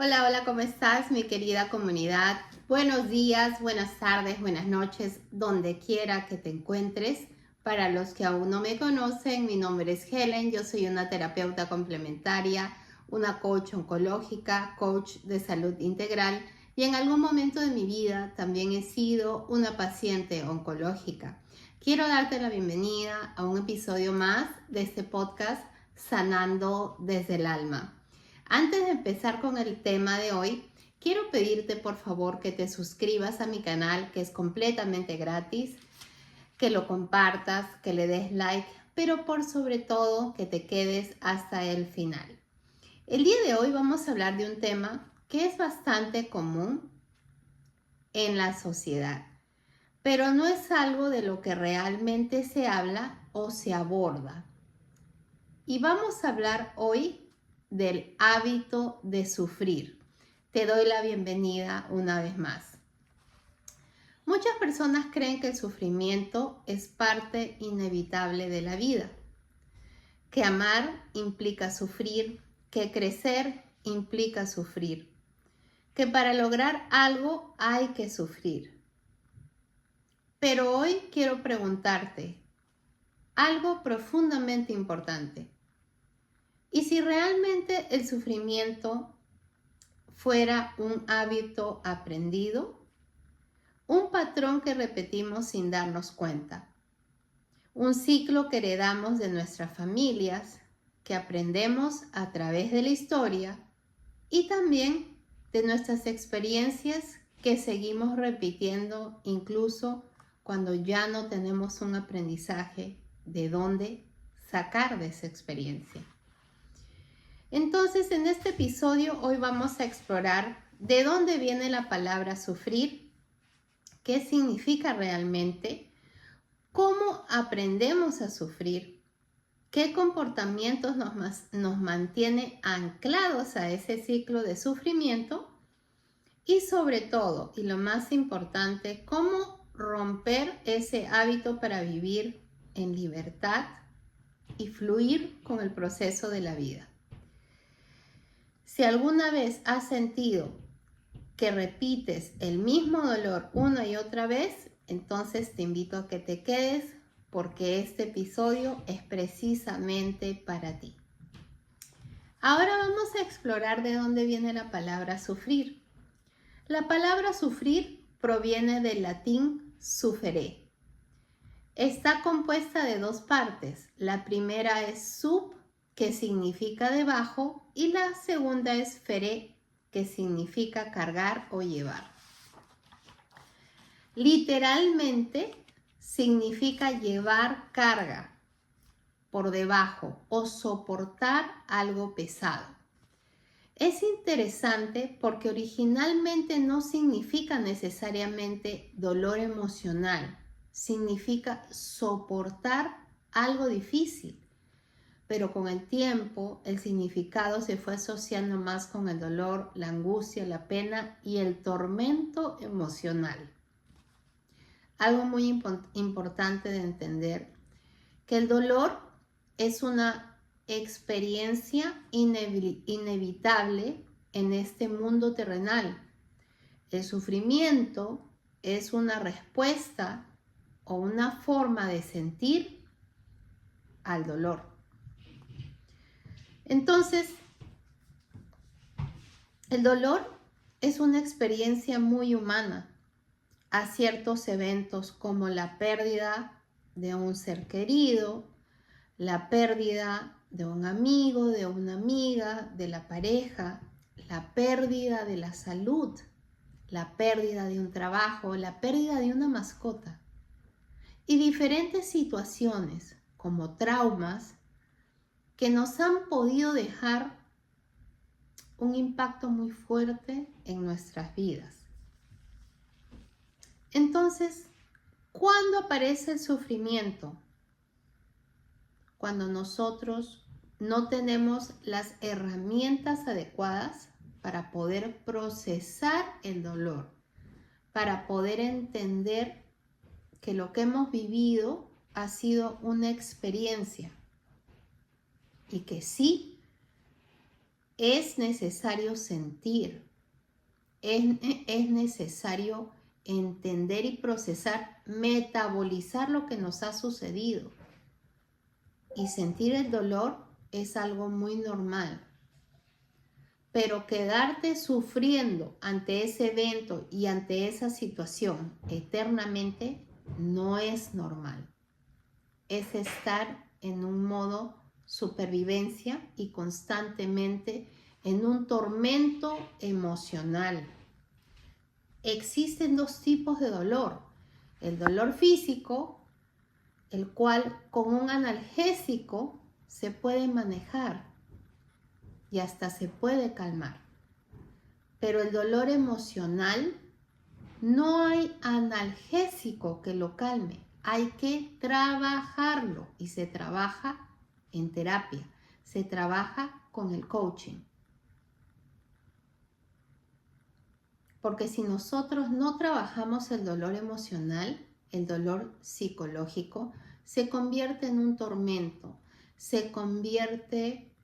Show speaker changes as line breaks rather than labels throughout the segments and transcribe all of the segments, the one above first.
Hola, hola, ¿cómo estás, mi querida comunidad? Buenos días, buenas tardes, buenas noches, donde quiera que te encuentres. Para los que aún no me conocen, mi nombre es Helen, yo soy una terapeuta complementaria, una coach oncológica, coach de salud integral y en algún momento de mi vida también he sido una paciente oncológica. Quiero darte la bienvenida a un episodio más de este podcast Sanando desde el Alma. Antes de empezar con el tema de hoy, quiero pedirte por favor que te suscribas a mi canal, que es completamente gratis, que lo compartas, que le des like, pero por sobre todo que te quedes hasta el final. El día de hoy vamos a hablar de un tema que es bastante común en la sociedad, pero no es algo de lo que realmente se habla o se aborda. Y vamos a hablar hoy del hábito de sufrir. Te doy la bienvenida una vez más. Muchas personas creen que el sufrimiento es parte inevitable de la vida, que amar implica sufrir, que crecer implica sufrir, que para lograr algo hay que sufrir. Pero hoy quiero preguntarte algo profundamente importante. ¿Y si realmente el sufrimiento fuera un hábito aprendido? Un patrón que repetimos sin darnos cuenta. Un ciclo que heredamos de nuestras familias, que aprendemos a través de la historia y también de nuestras experiencias que seguimos repitiendo incluso cuando ya no tenemos un aprendizaje de dónde sacar de esa experiencia. Entonces, en este episodio hoy vamos a explorar de dónde viene la palabra sufrir, qué significa realmente, cómo aprendemos a sufrir, qué comportamientos nos mantiene anclados a ese ciclo de sufrimiento y sobre todo, y lo más importante, cómo romper ese hábito para vivir en libertad y fluir con el proceso de la vida. Si alguna vez has sentido que repites el mismo dolor una y otra vez, entonces te invito a que te quedes porque este episodio es precisamente para ti. Ahora vamos a explorar de dónde viene la palabra sufrir. La palabra sufrir proviene del latín sufere. Está compuesta de dos partes. La primera es sub, que significa debajo, y la segunda es fere, que significa cargar o llevar. Literalmente significa llevar carga por debajo o soportar algo pesado. Es interesante porque originalmente no significa necesariamente dolor emocional, significa soportar algo difícil. Pero con el tiempo el significado se fue asociando más con el dolor, la angustia, la pena y el tormento emocional. Algo muy importante de entender, que el dolor es una experiencia inevitable en este mundo terrenal. El sufrimiento es una respuesta o una forma de sentir al dolor. Entonces, el dolor es una experiencia muy humana a ciertos eventos como la pérdida de un ser querido, la pérdida de un amigo, de una amiga, de la pareja, la pérdida de la salud, la pérdida de un trabajo, la pérdida de una mascota y diferentes situaciones como traumas que nos han podido dejar un impacto muy fuerte en nuestras vidas. Entonces, ¿cuándo aparece el sufrimiento? Cuando nosotros no tenemos las herramientas adecuadas para poder procesar el dolor, para poder entender que lo que hemos vivido ha sido una experiencia y que sí Es necesario sentir, es necesario entender y procesar, metabolizar lo que nos ha sucedido. Y sentir el dolor es algo muy normal. Pero quedarte sufriendo ante ese evento y ante esa situación eternamente no es normal. Es estar en un modo supervivencia y constantemente en un tormento emocional. Existen dos tipos de dolor. El dolor físico, el cual con un analgésico se puede manejar y hasta se puede calmar. Pero el dolor emocional, no hay analgésico que lo calme. Hay que trabajarlo y se trabaja en terapia, se trabaja con el coaching. Porque si nosotros no trabajamos el dolor emocional, el dolor psicológico, se convierte en un tormento, se convierte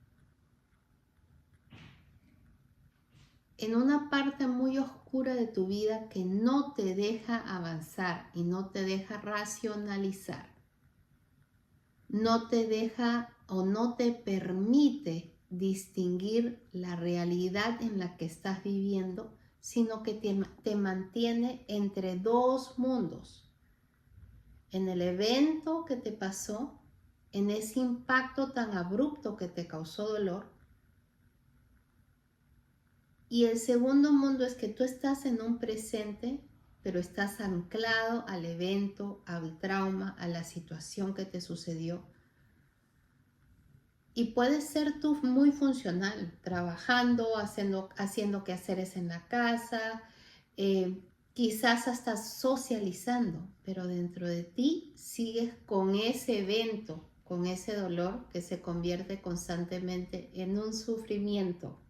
en una parte muy oscura de tu vida que no te deja avanzar y no te deja racionalizar. No te deja o no te permite distinguir la realidad en la que estás viviendo, sino que te mantiene entre dos mundos. En el evento que te pasó, en ese impacto tan abrupto que te causó dolor. Y el segundo mundo es que tú estás en un presente, pero estás anclado al evento, al trauma, a la situación que te sucedió. Y puedes ser tú muy funcional, trabajando, haciendo quehaceres en la casa, quizás hasta socializando, pero dentro de ti sigues con ese evento, con ese dolor que se convierte constantemente en un sufrimiento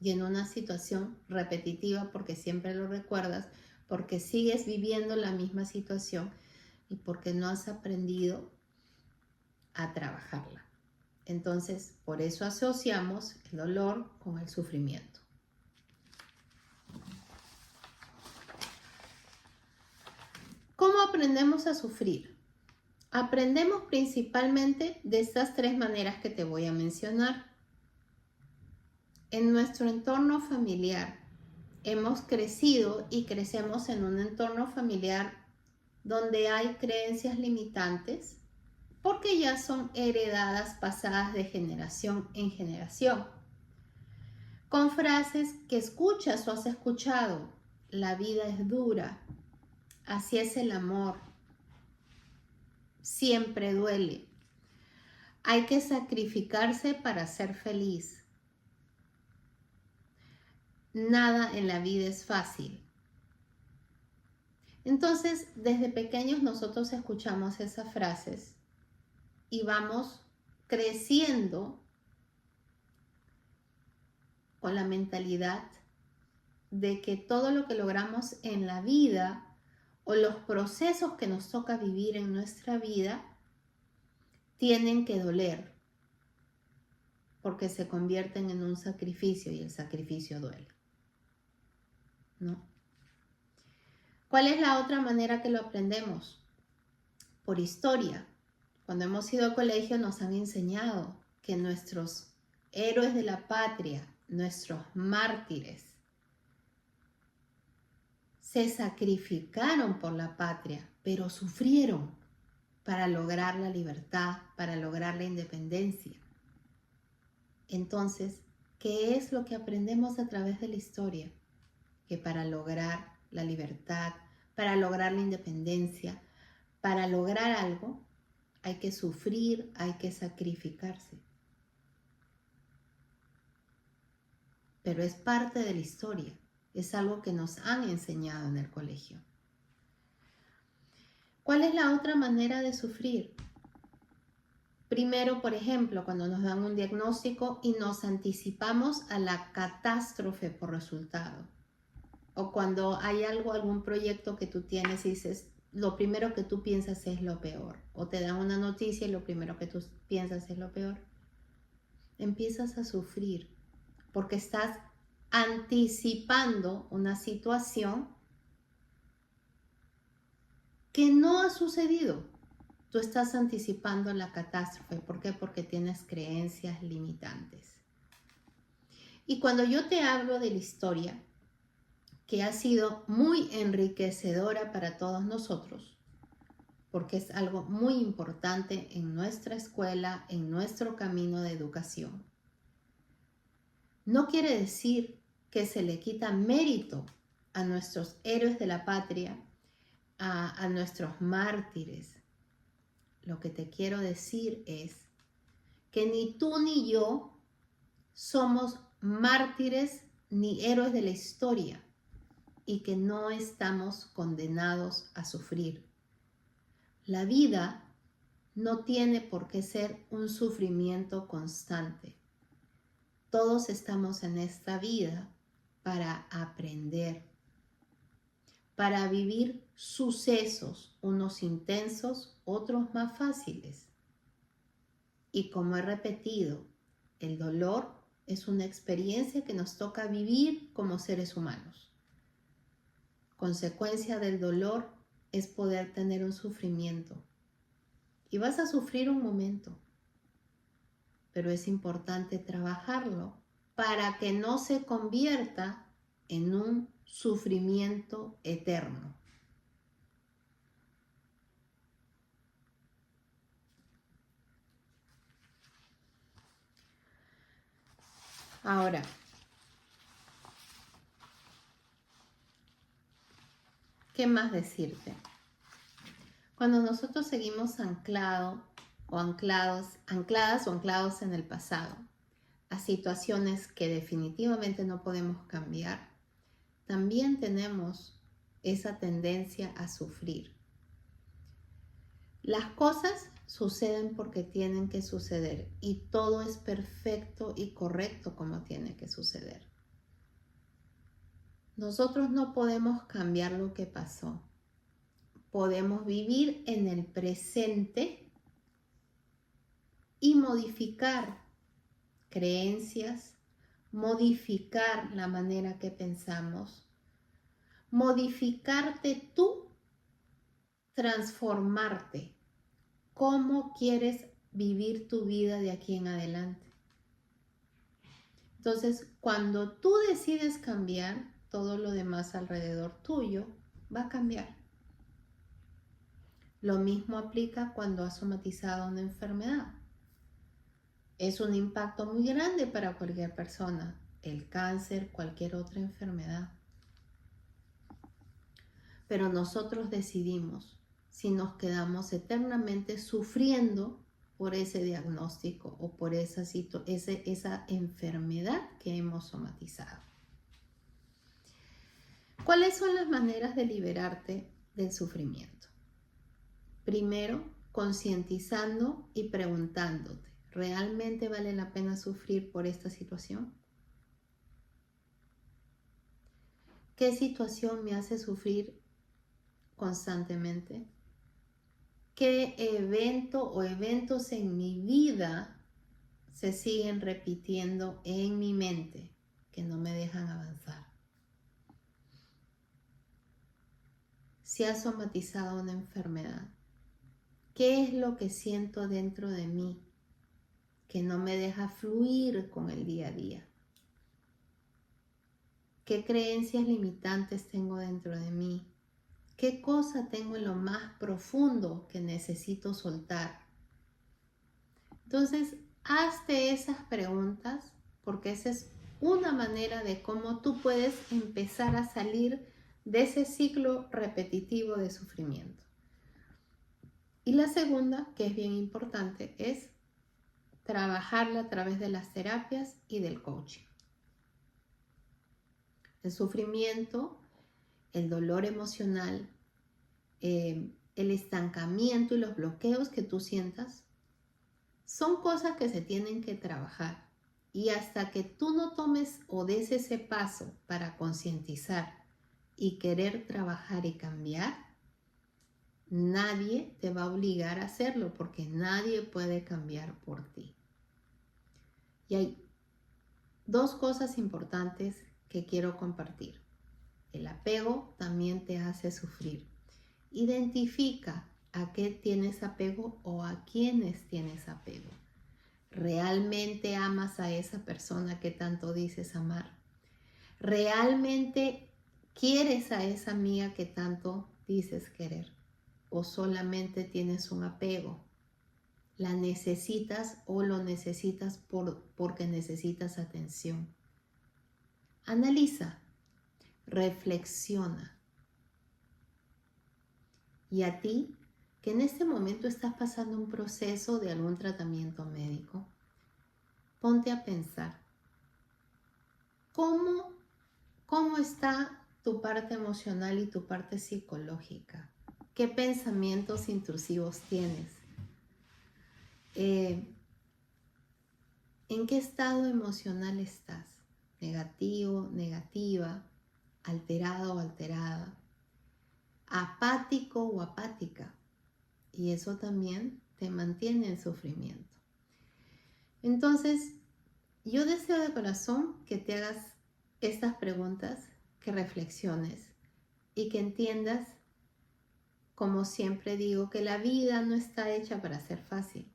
y en una situación repetitiva porque siempre lo recuerdas, porque sigues viviendo la misma situación y porque no has aprendido a trabajarla. Entonces, por eso asociamos el dolor con el sufrimiento. ¿Cómo aprendemos a sufrir? Aprendemos principalmente de estas tres maneras que te voy a mencionar. En nuestro entorno familiar hemos crecido y crecemos en un entorno familiar donde hay creencias limitantes porque ya son heredadas, pasadas de generación en generación. Con frases que escuchas o has escuchado: la vida es dura, así es el amor, siempre duele, hay que sacrificarse para ser feliz. Nada en la vida es fácil. Entonces, desde pequeños nosotros escuchamos esas frases y vamos creciendo con la mentalidad de que todo lo que logramos en la vida o los procesos que nos toca vivir en nuestra vida tienen que doler porque se convierten en un sacrificio y el sacrificio duele, ¿no? ¿Cuál es la otra manera que lo aprendemos? Por historia. Cuando hemos ido al colegio nos han enseñado que nuestros héroes de la patria, nuestros mártires, se sacrificaron por la patria, pero sufrieron para lograr la libertad, para lograr la independencia. Entonces, ¿qué es lo que aprendemos a través de la historia? Que para lograr la libertad, para lograr la independencia, para lograr algo, hay que sufrir, hay que sacrificarse. Pero es parte de la historia, es algo que nos han enseñado en el colegio. ¿Cuál es la otra manera de sufrir? Primero, por ejemplo, cuando nos dan un diagnóstico y nos anticipamos a la catástrofe por resultado. O cuando hay algún proyecto que tú tienes y dices, lo primero que tú piensas es lo peor. O te dan una noticia y lo primero que tú piensas es lo peor. Empiezas a sufrir porque estás anticipando una situación que no ha sucedido. Tú estás anticipando la catástrofe. ¿Por qué? Porque tienes creencias limitantes. Y cuando yo te hablo de la historia, que ha sido muy enriquecedora para todos nosotros, porque es algo muy importante en nuestra escuela, en nuestro camino de educación, no quiere decir que se le quita mérito a nuestros héroes de la patria, a nuestros mártires. Lo que te quiero decir es que ni tú ni yo somos mártires ni héroes de la historia y que no estamos condenados a sufrir. La vida no tiene por qué ser un sufrimiento constante. Todos estamos en esta vida para aprender, para vivir sucesos, unos intensos, otros más fáciles. Y como he repetido, el dolor es una experiencia que nos toca vivir como seres humanos. Consecuencia del dolor es poder tener un sufrimiento. Y vas a sufrir un momento, pero es importante trabajarlo para que no se convierta en un sufrimiento eterno. Ahora, ¿qué más decirte? Cuando nosotros seguimos ancladas o anclados en el pasado, a situaciones que definitivamente no podemos cambiar, también tenemos esa tendencia a sufrir. Las cosas suceden porque tienen que suceder y todo es perfecto y correcto como tiene que suceder. Nosotros no podemos cambiar lo que pasó. Podemos vivir en el presente y modificar creencias, modificar la manera que pensamos, modificarte tú, transformarte. ¿Cómo quieres vivir tu vida de aquí en adelante? Entonces, cuando tú decides cambiar, todo lo demás alrededor tuyo va a cambiar. Lo mismo aplica cuando has somatizado una enfermedad. Es un impacto muy grande para cualquier persona, el cáncer, cualquier otra enfermedad. Pero nosotros decidimos si nos quedamos eternamente sufriendo por ese diagnóstico o por esa enfermedad que hemos somatizado. ¿Cuáles son las maneras de liberarte del sufrimiento? Primero, concientizando y preguntándote, ¿realmente vale la pena sufrir por esta situación? ¿Qué situación me hace sufrir constantemente? ¿Qué evento o eventos en mi vida se siguen repitiendo en mi mente que no me dejan avanzar? Si has somatizado una enfermedad, ¿qué es lo que siento dentro de mí que no me deja fluir con el día a día? ¿Qué creencias limitantes tengo dentro de mí? ¿Qué cosa tengo en lo más profundo que necesito soltar? Entonces, hazte esas preguntas porque esa es una manera de cómo tú puedes empezar a salir de ese ciclo repetitivo de sufrimiento. Y la segunda, que es bien importante, es trabajarla a través de las terapias y del coaching. El sufrimiento, el dolor emocional, el estancamiento y los bloqueos que tú sientas son cosas que se tienen que trabajar. Y hasta que tú no tomes o des ese paso para concientizar y querer trabajar y cambiar, nadie te va a obligar a hacerlo porque nadie puede cambiar por ti. Y hay Dos cosas importantes que quiero compartir. El apego también te hace sufrir. Identifica a qué tienes apego o a quiénes tienes apego. ¿Realmente amas a esa persona que tanto dices amar? ¿Realmente quieres a esa amiga que tanto dices querer? ¿O solamente tienes un apego? ¿La necesitas o lo necesitas porque necesitas atención? Analiza, reflexiona. Y a ti, que en este momento estás pasando un proceso de algún tratamiento médico, ponte a pensar, ¿cómo está tu parte emocional y tu parte psicológica? ¿Qué pensamientos intrusivos tienes? ¿En qué estado emocional estás? ¿Negativo, negativa, alterado o alterada? ¿Apático o apática? Y eso también te mantiene en sufrimiento. Entonces, yo deseo de corazón que te hagas estas preguntas, que reflexiones y que entiendas, como siempre digo, que la vida no está hecha para ser fácil.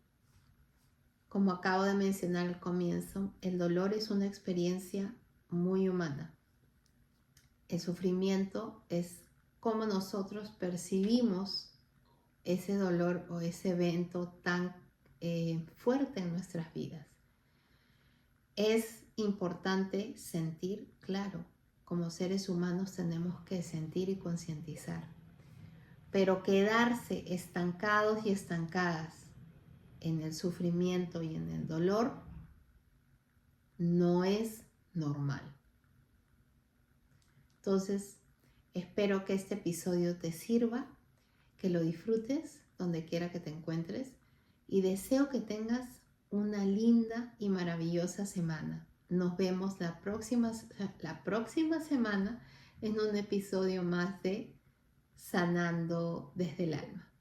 Como acabo de mencionar al comienzo, el dolor es una experiencia muy humana. El sufrimiento es cómo nosotros percibimos ese dolor o ese evento tan fuerte en nuestras vidas. Es importante sentir, claro, como seres humanos tenemos que sentir y concientizar, pero quedarse estancados y estancadas en el sufrimiento y en el dolor no es normal. Entonces, espero que este episodio te sirva, que lo disfrutes donde quiera que te encuentres y deseo que tengas una linda y maravillosa semana. Nos vemos la próxima semana en un episodio más de Sanando desde el Alma.